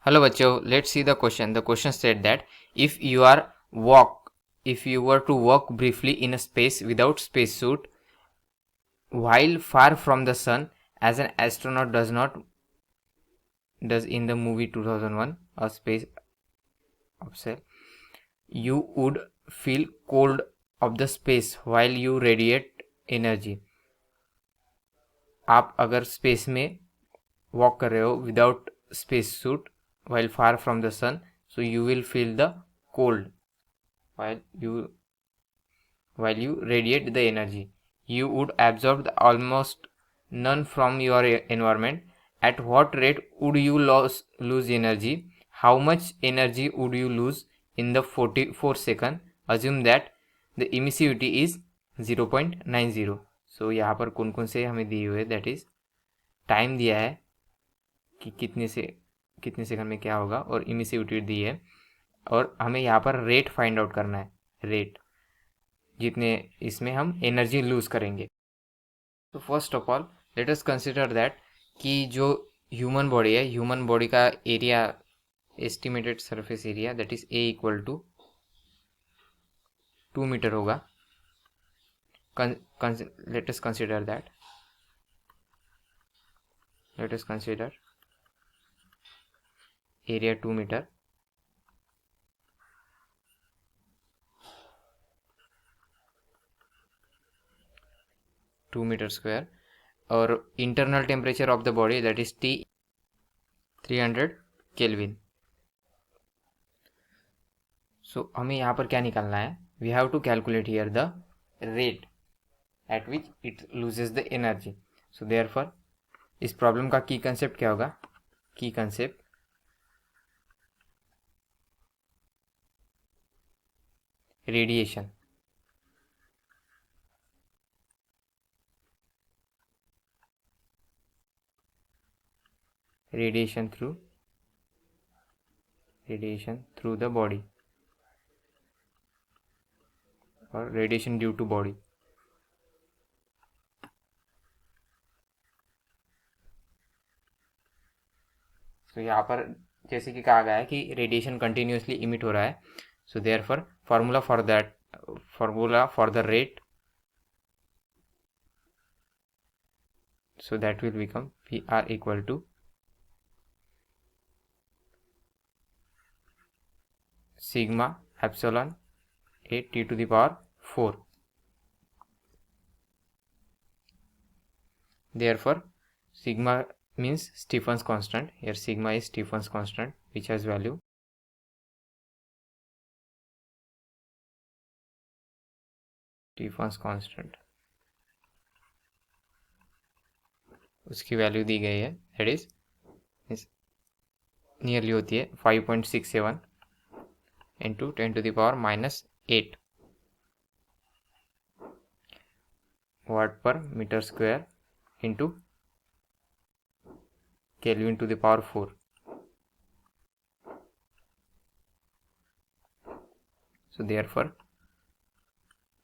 Hello बच्चों, let's see the question. The question said that if you were to walk briefly in a space without spacesuit while far from the sun, as an astronaut does in the movie 2001 A Space Odyssey, you would feel cold of the space while you radiate energy. आप अगर space में walk कर रहे हो without space suit while far from the sun, so you will feel the cold while you radiate the energy. You would absorb almost none from your environment. At what rate would you lose energy? How much energy would you lose in the 44 second? Assume that the emissivity is 0.90. So यहाँ पर कौन कौन से हमें दिए हुए, that is time दिया है कि कितने सेकंड में क्या होगा, और इमिसिविटी दी है, और हमें यहाँ पर रेट फाइंड आउट करना है, रेट जितने इसमें हम एनर्जी लूज करेंगे. तो first of all let us consider that कि जो ह्यूमन बॉडी है, ह्यूमन बॉडी का area, estimated surface area, that is a equal to 2 metre होगा. Let us consider that. Let us consider area 2 metre. Square, और internal temperature of the body that is T 300 kelvin. So हमें यहाँ पर क्या निकालना है? We have to calculate here the rate at which it loses the energy. So therefore इस problem का की कंसेप्ट क्या होगा? की concept radiation. radiation through the body, or radiation due to body. तो यहाँ पर जैसे कि कहा गया है कि रेडिएशन कंटिन्यूसली इमिट हो रहा है. So therefore formula for the rate, so that will become PR equal to sigma epsilon A T to the power 4. Therefore sigma means Stephen's constant. Here sigma is Stephen's constant, which has value Stephen's constant. उसकी value दी गई है, that is nearly होती है 5.67 into 10 to the power -8 watt per metre square into kelvin to the power 4. So therefore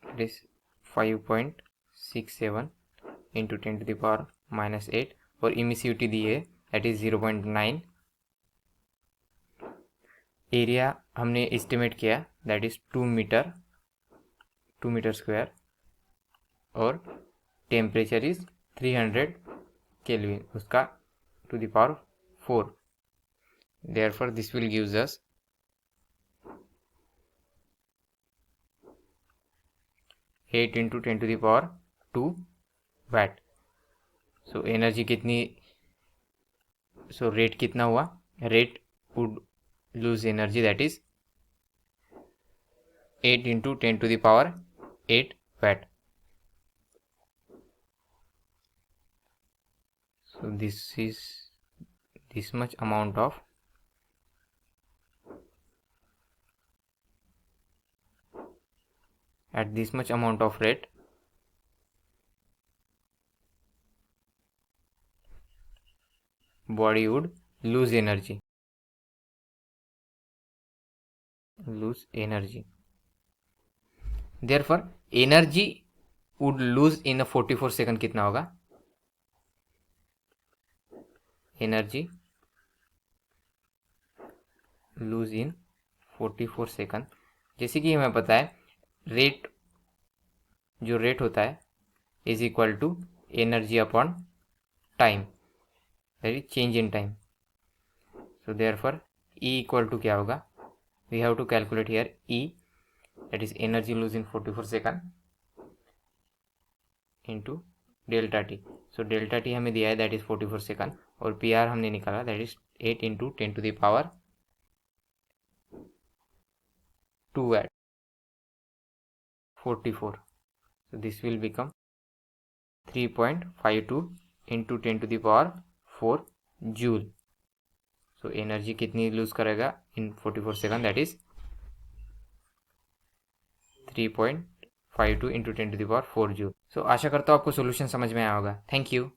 it is 5.67 into 10 to the power -8, और emissivity दी है that is 0.9. Area हमने एस्टिमेट किया दैट इज 2 मीटर स्क्वायर, और temperature is 300 kelvin, उसका to the power 4. Therefore this will gives us 8 into 10 to the power 2 watt. So energy कितनी, so rate कितना हुआ? Rate would lose energy that is 8 into 10 to the power 8 watt. So this is this much amount of at this much amount of rate body would lose energy. Therefore energy would lose in a 44 second. कितना होगा? Energy lose in 44 second. जैसे कि हमें पता है rate, जो rate होता है is equal to energy upon time, that is change in time. So therefore E equal to क्या होगा, we have to calculate here E, that is energy lose in 44 second into delta T. So delta T हमें दिया है that is 44 second, और P R हमने निकाला that is 8 into 10⁻2 at 44. So this will become 3.52 into 10⁻4 joule. So energy कितनी lose करेगा in 44 second, that is 3.52 into 10⁻4 joule. So आशा करता हूँ आपको सोल्यूशन समझ में आया होगा। Thank you.